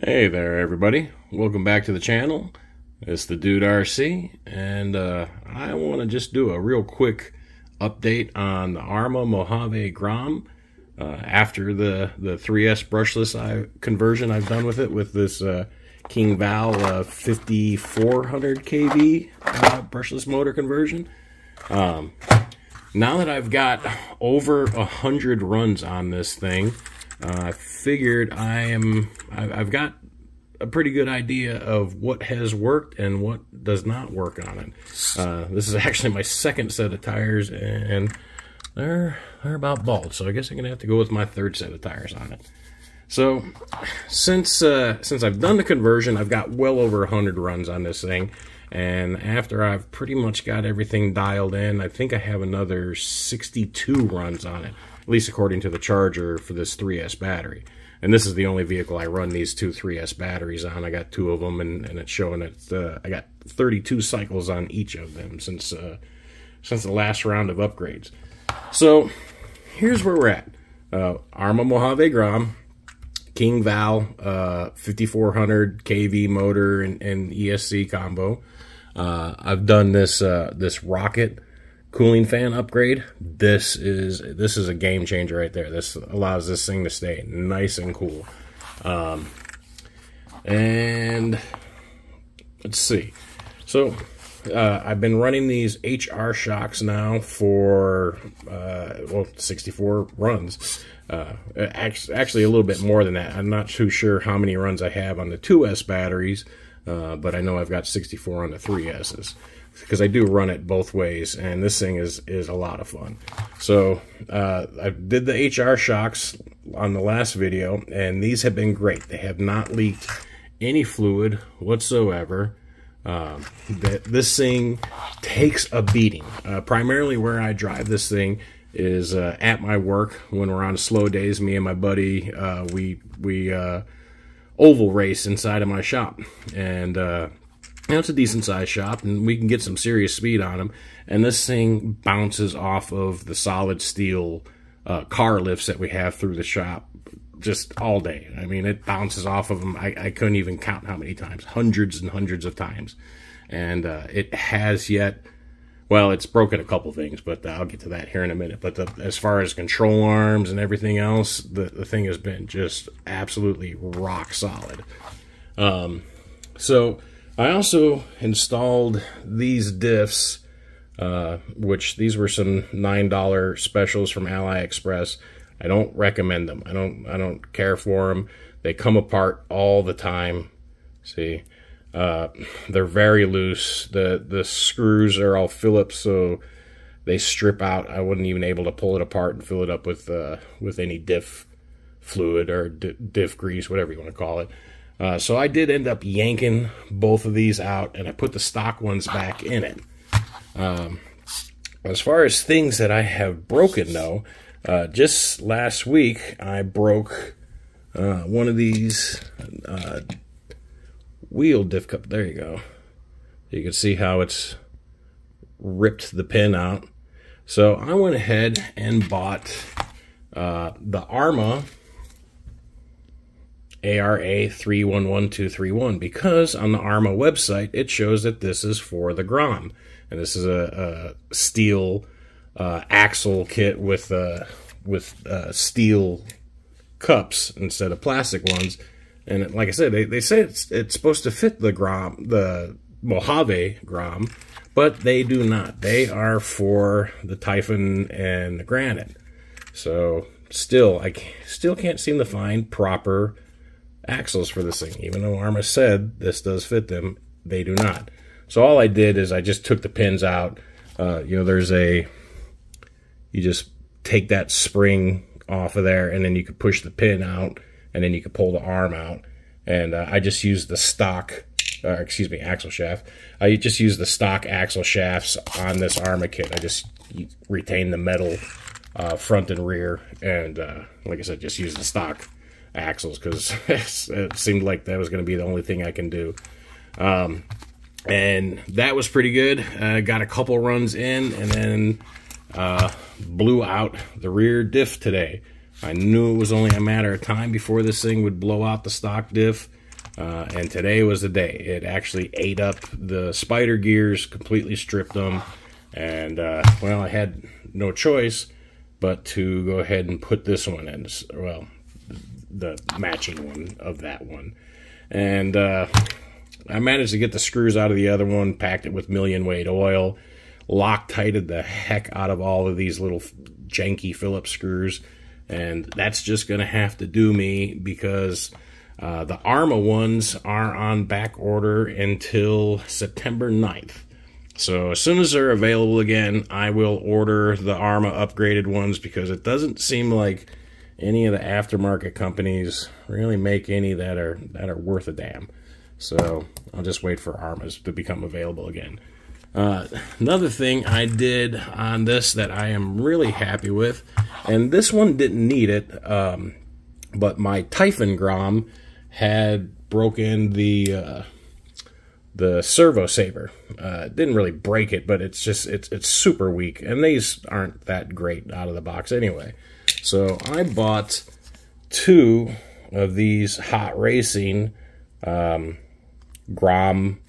Hey there, everybody. Welcome back to the channel. It's the Dude RC, and I want to just do a real quick update on the Arrma Mojave Grom after the 3S brushless conversion I've done with it with this King Val 5400 kV brushless motor conversion. Now that I've got over 100 runs on this thing, I figured I've got a pretty good idea of what has worked and what does not work on it. This is actually my second set of tires, and they're about bald, so I guess I'm gonna have to go with my third set of tires on it. So since I've done the conversion, I've got well over 100 runs on this thing, and after I've pretty much got everything dialed in, I think I have another 62 runs on it, at least according to the charger for this 3S battery. And this is the only vehicle I run these two 3S batteries on. I got two of them, and it's showing that I got 32 cycles on each of them since the last round of upgrades. So here's where we're at. Arrma Mojave Grom, King Val 5400 kV motor and ESC combo. I've done this rocket cooling fan upgrade. This is a game changer right there. This allows this thing to stay nice and cool. And let's see. So I've been running these HR shocks now for 64 runs. Actually a little bit more than that. I'm not too sure how many runs I have on the 2S batteries, but I know I've got 64 on the 3Ss. Because I do run it both ways, and this thing is a lot of fun. So I did the HR shocks on the last video, and these have been great. They have not leaked any fluid whatsoever. This thing takes a beating. Primarily where I drive this thing is at my work. When we're on slow days, me and my buddy, we oval race inside of my shop, and it's a decent-sized shop, and we can get some serious speed on them. And this thing bounces off of the solid steel car lifts that we have through the shop just all day. I mean, it bounces off of them. I couldn't even count how many times. Hundreds and hundreds of times. And it has yet... Well, it's broken a couple things, but I'll get to that here in a minute. But as far as control arms and everything else, the thing has been just absolutely rock solid. So... I also installed these diffs, which these were some $9 specials from AliExpress. I don't recommend them. I don't care for them. They come apart all the time. See, they're very loose. The screws are all Phillips, so they strip out. I wasn't even able to pull it apart and fill it up with any diff fluid or diff grease, whatever you want to call it. So I did end up yanking both of these out, and I put the stock ones back in it. As far as things that I have broken, though, just last week I broke one of these wheel diff cup. There you go. You can see how it's ripped the pin out. So I went ahead and bought the Arrma ARA 311231, because on the Arrma website it shows that this is for the Grom, and this is a steel axle kit with steel cups instead of plastic ones. And like I said, they say it's supposed to fit the Grom, the Mojave Grom, but they do not. They are for the Typhon and the Granite. So I still can't seem to find proper axles for this thing. Even though Arrma said this does fit them, they do not. So all I did is I just took the pins out. You know, you just take that spring off of there, and then you could push the pin out, and then you could pull the arm out. And I just used the stock, axle shaft. I just used the stock axle shafts on this Arrma kit. I just retained the metal front and rear, and like I said, just used the stock axles because it seemed like that was going to be the only thing I can do. And that was pretty good. Got a couple runs in, and then blew out the rear diff today. I knew it was only a matter of time before this thing would blow out the stock diff, And today was the day. It actually ate up the spider gears, completely stripped them, and well, I had no choice but to go ahead and put this one in. Well, the matching one of that one. And I managed to get the screws out of the other one, packed it with million weight oil, Loctited the heck out of all of these little janky Phillips screws, and that's just going to have to do me because the Arrma ones are on back order until September 9th. So as soon as they're available again, I will order the Arrma upgraded ones because it doesn't seem like any of the aftermarket companies really make any that are worth a damn. So I'll just wait for Arrmas to become available again. Another thing I did on this that I am really happy with, and this one didn't need it, but my Typhon Grom had broken the servo saver. Didn't really break it, but it's super weak, and these aren't that great out of the box anyway. So I bought 2 of these Hot Racing Grom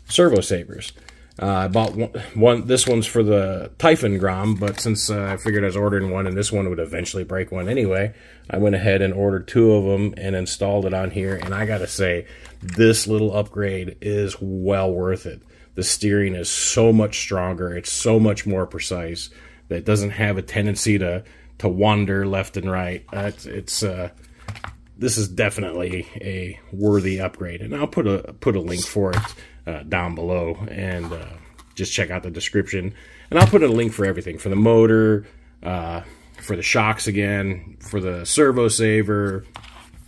servo savers. I bought one. This one's for the Typhon Grom, but since I figured I was ordering one and this one would eventually break one anyway, I went ahead and ordered 2 of them and installed it on here. And I gotta say, this little upgrade is well worth it. The steering is so much stronger. It's so much more precise. That it doesn't have a tendency to wander left and right. This is definitely a worthy upgrade, and I'll put a link for it down below, and just check out the description. And I'll put a link for everything, for the motor, for the shocks again, for the servo saver,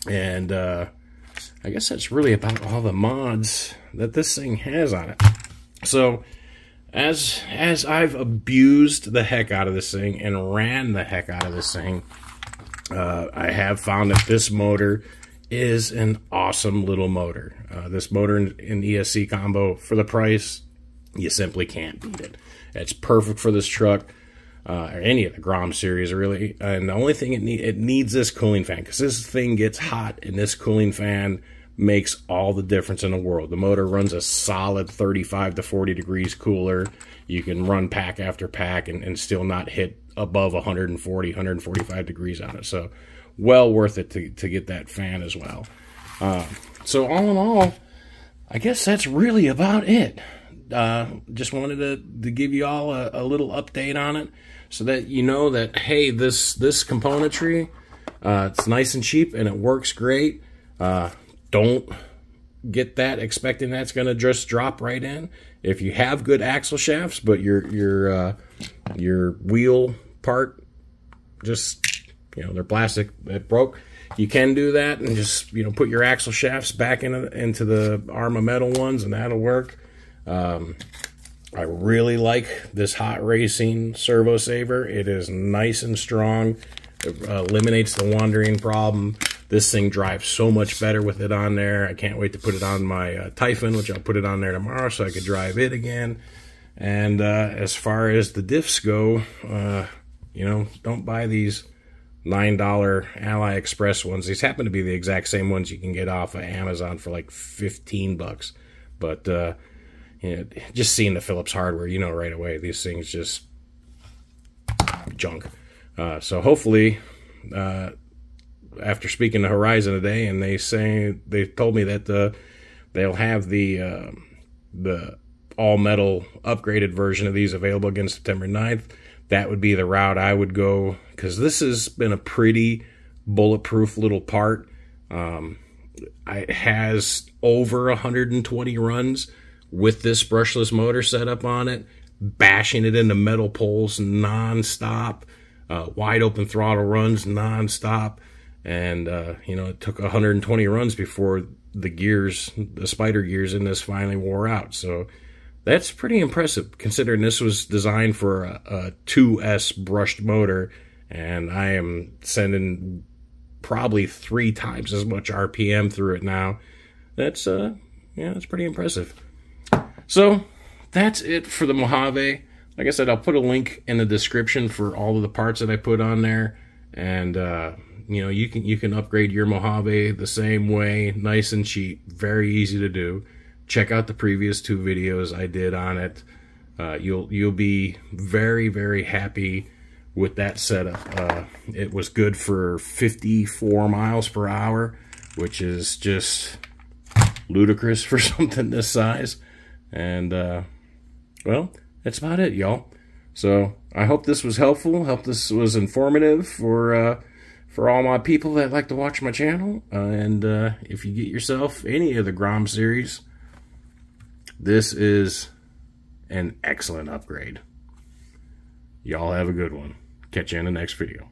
and I guess that's really about all the mods that this thing has on it. So as I've abused the heck out of this thing and ran the heck out of this thing, I have found that this motor is an awesome little motor. This motor in ESC combo, for the price, you simply can't beat it. It's perfect for this truck, or any of the Grom series, really. And the only thing it needs this cooling fan, because this thing gets hot, and this cooling fan makes all the difference in the world. The motor runs a solid 35 to 40 degrees cooler. You can run pack after pack and still not hit above 140, 145 degrees on it. So well worth it to get that fan as well. So all in all, I guess that's really about it. Just wanted to give you all a little update on it so that you know that, hey, this componentry, it's nice and cheap and it works great. Don't get that expecting that's going to just drop right in. If you have good axle shafts, but your wheel part just, they're plastic, it broke, you can do that and just, put your axle shafts back into the Arrma metal ones, and that'll work. I really like this Hot Racing servo saver. It is nice and strong. It eliminates the wandering problem. This thing drives so much better with it on there. I can't wait to put it on my Typhon, which I'll put it on there tomorrow so I could drive it again. And as far as the diffs go, don't buy these $9 Ally Express ones. These happen to be the exact same ones you can get off of Amazon for like 15 bucks. But just seeing the Phillips hardware, right away, these things just junk. So hopefully, after speaking to Horizon today, and they told me that they'll have the all metal upgraded version of these available again September 9th. That would be the route I would go, because this has been a pretty bulletproof little part. It has over 120 runs with this brushless motor setup on it, bashing it into metal poles non-stop, wide open throttle runs non-stop. And, it took 120 runs before the spider gears in this finally wore out. So that's pretty impressive, considering this was designed for a 2S brushed motor, and I am sending probably 3 times as much RPM through it now. That's, that's pretty impressive. So that's it for the Mojave. Like I said, I'll put a link in the description for all of the parts that I put on there. And, You know, you can upgrade your Mojave the same way, nice and cheap, very easy to do. Check out the previous 2 videos I did on it. You'll be very, very happy with that setup. It was good for 54 miles per hour, which is just ludicrous for something this size. And well, that's about it, y'all. So I hope this was helpful. Hope this was informative for all my people that like to watch my channel. And if you get yourself any of the Grom series, this is an excellent upgrade. Y'all have a good one. Catch you in the next video.